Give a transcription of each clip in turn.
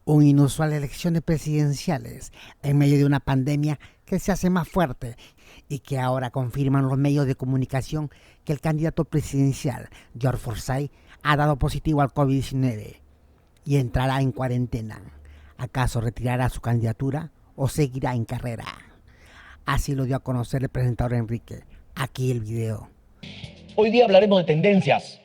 Una inusual elecciones presidenciales en medio de una pandemia que se hace más fuerte y que ahora confirman los medios de comunicación que el candidato presidencial, George Forsyth, ha dado positivo al COVID-19 y entrará en cuarentena. ¿Acaso retirará su candidatura o seguirá en carrera? Así lo dio a conocer el presentador Enrique. Aquí el video. Hoy día hablaremos de tendencias.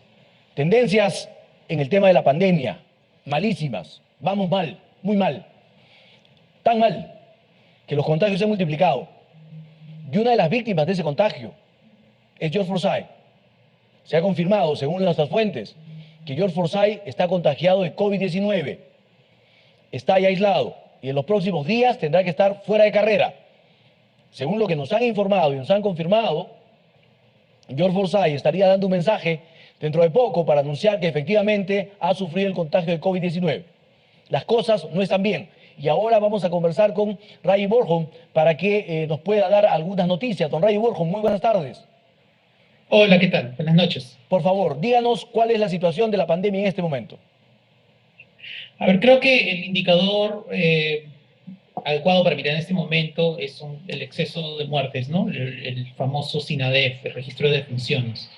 Tendencias en el tema de la pandemia. Malísimas. Vamos mal, muy mal. Tan mal que los contagios se han multiplicado. Y una de las víctimas de ese contagio es George Forsyth. Se ha confirmado, según nuestras fuentes, que George Forsyth está contagiado de COVID-19. Está ya aislado y en los próximos días tendrá que estar fuera de carrera. Según lo que nos han informado y nos han confirmado, George Forsyth estaría dando un mensaje dentro de poco para anunciar que efectivamente ha sufrido el contagio de COVID-19. Las cosas no están bien. Y ahora vamos a conversar con Ray Borjón para que nos pueda dar algunas noticias. Don Ray Borjón, muy buenas tardes. Hola, ¿qué tal? Buenas noches. Por favor, díganos cuál es la situación de la pandemia en este momento. A ver, creo que el indicador adecuado para mirar en este momento es el exceso de muertes, ¿no? El famoso SINADEF, el registro de defunciones.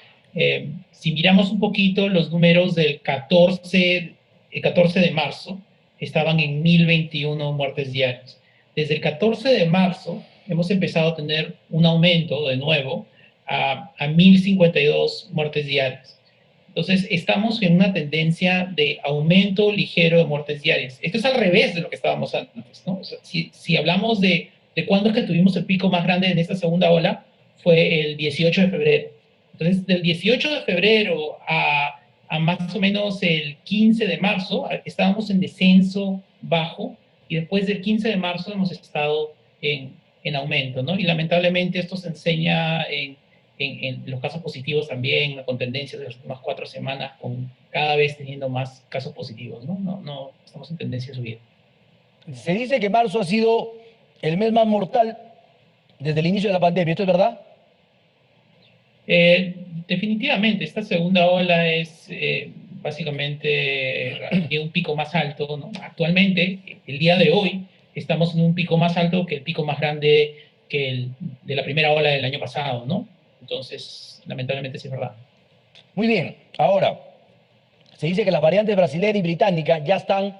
Si miramos un poquito los números del 14 de marzo, estaban en 1021 muertes diarias. Desde el 14 de marzo hemos empezado a tener un aumento de nuevo a 1052 muertes diarias. Entonces, estamos en una tendencia de aumento ligero de muertes diarias. Esto es al revés de lo que estábamos antes, ¿no? O sea, si hablamos de cuándo es que tuvimos el pico más grande en esta segunda ola, fue el 18 de febrero. Entonces, del 18 de febrero a más o menos el 15 de marzo, estábamos en descenso bajo, y después del 15 de marzo hemos estado en aumento, ¿no? Y lamentablemente esto se enseña en los casos positivos también, con tendencias de las últimas 4 semanas, con cada vez teniendo más casos positivos, ¿no? No estamos en tendencia a subir. Se dice que marzo ha sido el mes más mortal desde el inicio de la pandemia. ¿Esto es verdad? Definitivamente, esta segunda ola es básicamente un pico más alto, ¿no? Actualmente, el día de hoy, estamos en un pico más alto que el pico más grande de la primera ola del año pasado, ¿no? Entonces, lamentablemente sí es verdad. Muy bien. Ahora, se dice que las variantes brasileña y británica ya están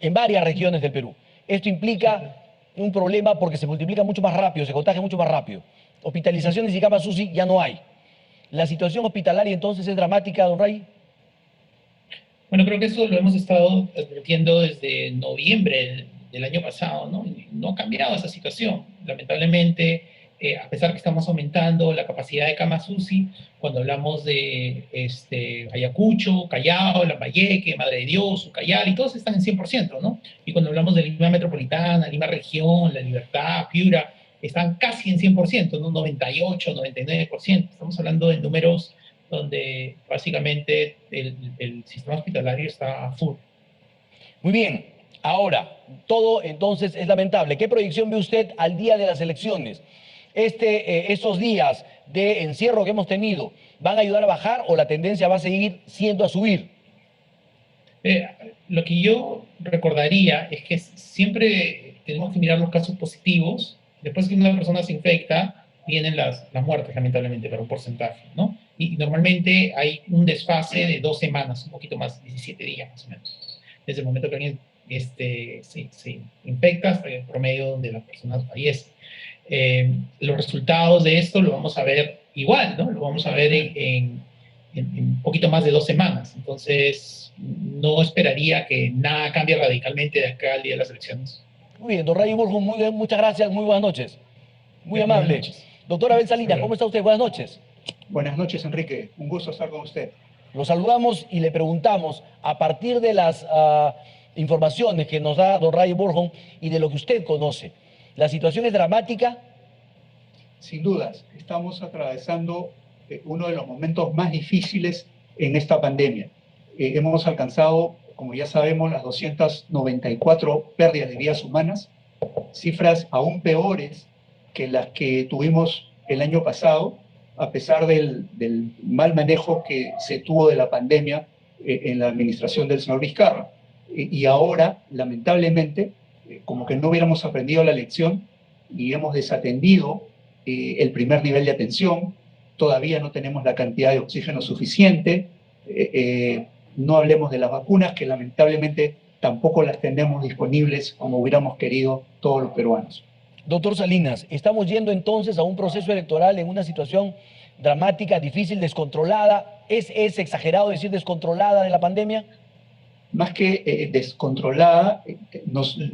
en varias regiones del Perú. Esto implica un problema porque se multiplica mucho más rápido, se contagia mucho más rápido. Hospitalizaciones y camas UCI ya no hay. ¿La situación hospitalaria entonces es dramática, don Ray? Bueno, creo que eso lo hemos estado advirtiendo desde noviembre del año pasado, ¿no? Y no ha cambiado esa situación. Lamentablemente, a pesar que estamos aumentando la capacidad de camas UCI, cuando hablamos de Ayacucho, Callao, Lambayeque, Madre de Dios, Ucayali, todos están en 100%, ¿no? Y cuando hablamos de Lima Metropolitana, Lima Región, La Libertad, Piura, están casi en 100%, ¿no? 98, 99%. Estamos hablando de números donde básicamente el sistema hospitalario está a full. Muy bien. Ahora, todo entonces es lamentable. ¿Qué proyección ve usted al día de las elecciones? Estos días de encierro que hemos tenido, ¿van a ayudar a bajar o la tendencia va a seguir siendo a subir? Lo que yo recordaría es que siempre tenemos que mirar los casos positivos. Después que una persona se infecta, vienen las muertes, lamentablemente, para un porcentaje, ¿no? Y normalmente hay un desfase de 2 semanas, un poquito más, 17 días más o menos. Desde el momento que alguien se infecta hasta el promedio donde la persona fallece. Los resultados de esto lo vamos a ver igual, ¿no? Lo vamos a ver en un poquito más de 2 semanas. Entonces, no esperaría que nada cambie radicalmente de acá al día de las elecciones. Muy bien, don Ray Borjo, muy bien, muchas gracias, muy buenas noches. Muy Buenas amable. noches. Doctor Abel Salinas, ¿cómo está usted? Buenas noches. Buenas noches, Enrique. Un gusto estar con usted. Lo saludamos y le preguntamos, a partir de las informaciones que nos da don Ray Borjón y de lo que usted conoce, ¿la situación es dramática? Sin dudas, estamos atravesando uno de los momentos más difíciles en esta pandemia. Hemos alcanzado, como ya sabemos, las 294 pérdidas de vidas humanas, cifras aún peores que las que tuvimos el año pasado, a pesar del mal manejo que se tuvo de la pandemia en la administración del señor Vizcarra. y ahora, lamentablemente, como que no hubiéramos aprendido la lección y hemos desatendido el primer nivel de atención. Todavía no tenemos la cantidad de oxígeno suficiente. No hablemos de las vacunas, que lamentablemente tampoco las tenemos disponibles como hubiéramos querido todos los peruanos. Doctor Salinas, estamos yendo entonces a un proceso electoral en una situación dramática, difícil, descontrolada. ¿Es exagerado decir descontrolada de la pandemia? Más que descontrolada,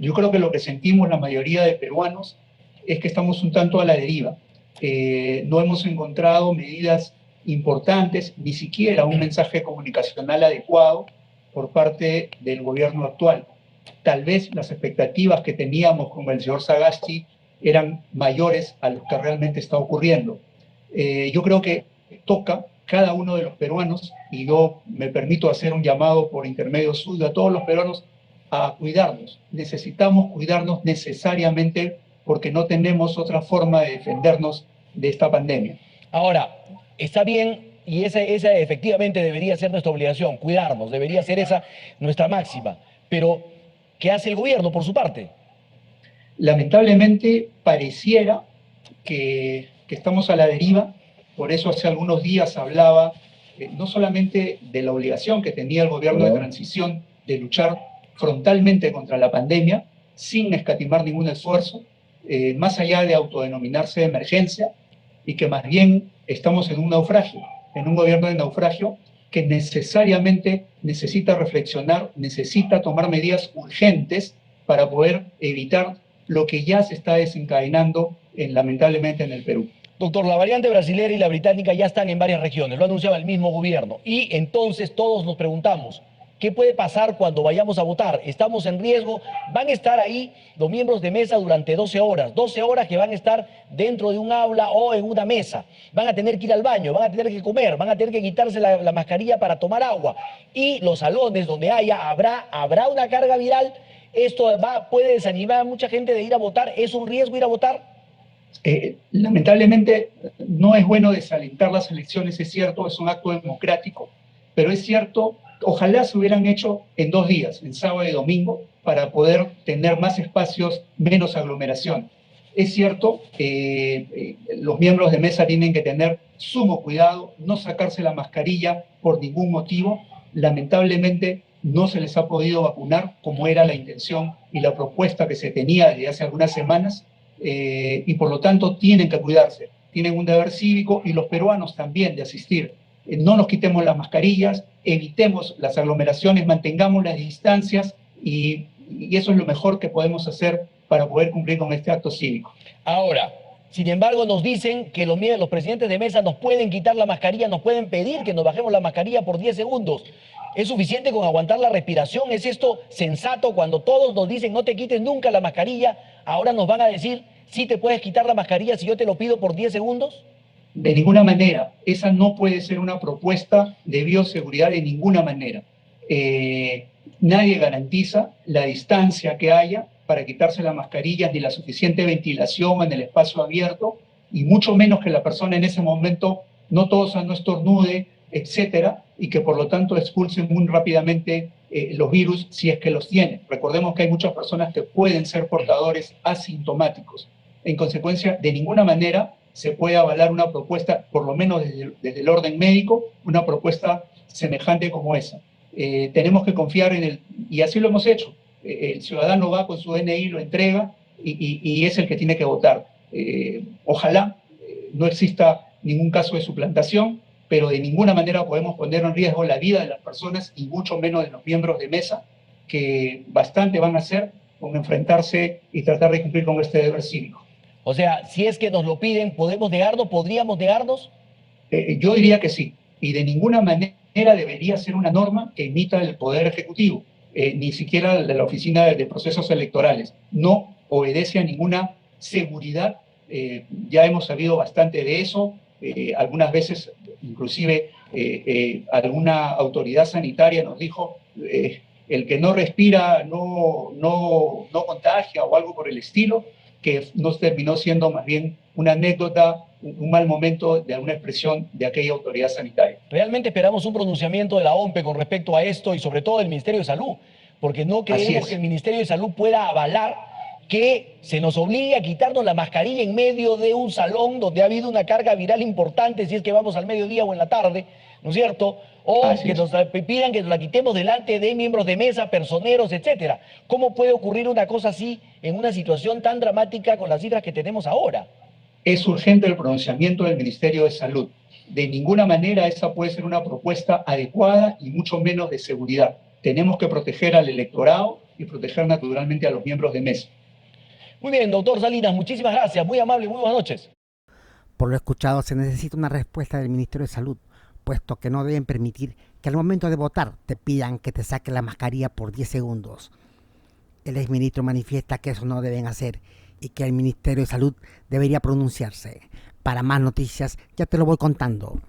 yo creo que lo que sentimos la mayoría de peruanos es que estamos un tanto a la deriva. No hemos encontrado medidas importantes, ni siquiera un mensaje comunicacional adecuado por parte del gobierno actual. Tal vez las expectativas que teníamos con el señor Sagasti eran mayores a lo que realmente está ocurriendo. Yo creo que toca cada uno de los peruanos, y yo me permito hacer un llamado por intermedio suyo a todos los peruanos a cuidarnos. Necesitamos cuidarnos necesariamente porque no tenemos otra forma de defendernos de esta pandemia. Ahora, está bien, y esa efectivamente debería ser nuestra obligación, cuidarnos, debería ser esa nuestra máxima. Pero, ¿qué hace el gobierno por su parte? Lamentablemente, pareciera que estamos a la deriva. Por eso hace algunos días hablaba no solamente de la obligación que tenía el gobierno de transición de luchar frontalmente contra la pandemia, sin escatimar ningún esfuerzo, más allá de autodenominarse de emergencia, y que más bien estamos en un naufragio, en un gobierno de naufragio que necesariamente necesita reflexionar, necesita tomar medidas urgentes para poder evitar lo que ya se está desencadenando lamentablemente en el Perú. Doctor, la variante brasilera y la británica ya están en varias regiones, lo ha anunciado el mismo gobierno. Y entonces todos nos preguntamos, ¿qué puede pasar cuando vayamos a votar? ¿Estamos en riesgo? Van a estar ahí los miembros de mesa durante 12 horas que van a estar dentro de un aula o en una mesa. Van a tener que ir al baño, van a tener que comer, van a tener que quitarse la mascarilla para tomar agua. Y los salones donde habrá una carga viral. Esto puede desanimar a mucha gente de ir a votar. ¿Es un riesgo ir a votar? Lamentablemente no es bueno desalentar las elecciones, es cierto, es un acto democrático, pero es cierto, ojalá se hubieran hecho en 2 días, en sábado y domingo, para poder tener más espacios, menos aglomeración. Es cierto, los miembros de mesa tienen que tener sumo cuidado, no sacarse la mascarilla por ningún motivo. Lamentablemente no se les ha podido vacunar como era la intención y la propuesta que se tenía desde hace algunas semanas. Y por lo tanto tienen que cuidarse, tienen un deber cívico, y los peruanos también de asistir. No nos quitemos las mascarillas, evitemos las aglomeraciones, mantengamos las distancias y eso es lo mejor que podemos hacer para poder cumplir con este acto cívico. Ahora, sin embargo, nos dicen que los presidentes de mesa nos pueden quitar la mascarilla, nos pueden pedir que nos bajemos la mascarilla por 10 segundos. ¿Es suficiente con aguantar la respiración? ¿Es esto sensato cuando todos nos dicen no te quites nunca la mascarilla? Ahora nos van a decir sí te puedes quitar la mascarilla si yo te lo pido por 10 segundos. De ninguna manera. Esa no puede ser una propuesta de bioseguridad de ninguna manera. Nadie garantiza la distancia que haya para quitarse las mascarillas, ni la suficiente ventilación en el espacio abierto, y mucho menos que la persona en ese momento no tosa, no estornude, etcétera, y que por lo tanto expulsen muy rápidamente los virus si es que los tienen. Recordemos que hay muchas personas que pueden ser portadores asintomáticos. En consecuencia, de ninguna manera se puede avalar una propuesta, por lo menos desde el orden médico, una propuesta semejante como esa. Tenemos que confiar en y así lo hemos hecho. El ciudadano va con su DNI, lo entrega y es el que tiene que votar. Ojalá no exista ningún caso de suplantación, pero de ninguna manera podemos poner en riesgo la vida de las personas y mucho menos de los miembros de mesa, que bastante van a hacer con enfrentarse y tratar de cumplir con este deber cívico. O sea, si es que nos lo piden, ¿podemos negarnos? ¿Podríamos negarnos? Yo diría que sí, y de ninguna manera debería ser una norma que emita el Poder Ejecutivo, ni siquiera de la Oficina de Procesos Electorales. No obedece a ninguna seguridad. Ya hemos sabido bastante de eso. Algunas veces, inclusive, alguna autoridad sanitaria nos dijo el que no respira no contagia o algo por el estilo, que nos terminó siendo más bien una anécdota, un mal momento de alguna expresión de aquella autoridad sanitaria. Realmente esperamos un pronunciamiento de la OMPE con respecto a esto y sobre todo del Ministerio de Salud, porque no Así creemos es. que el Ministerio de Salud pueda avalar que se nos obligue a quitarnos la mascarilla en medio de un salón donde ha habido una carga viral importante, si es que vamos al mediodía o en la tarde, ¿no es cierto? O Así que es. nos pidan que nos la quitemos delante de miembros de mesa, personeros, etcétera. ¿Cómo puede ocurrir una cosa así en una situación tan dramática con las cifras que tenemos ahora? Es urgente el pronunciamiento del Ministerio de Salud. De ninguna manera esa puede ser una propuesta adecuada y mucho menos de seguridad. Tenemos que proteger al electorado y proteger naturalmente a los miembros de mesa. Muy bien, doctor Salinas, muchísimas gracias, muy amable, muy buenas noches. Por lo escuchado, se necesita una respuesta del Ministerio de Salud, puesto que no deben permitir que al momento de votar te pidan que te saque la mascarilla por 10 segundos. El exministro manifiesta que eso no deben hacer y que el Ministerio de Salud debería pronunciarse. Para más noticias, ya te lo voy contando.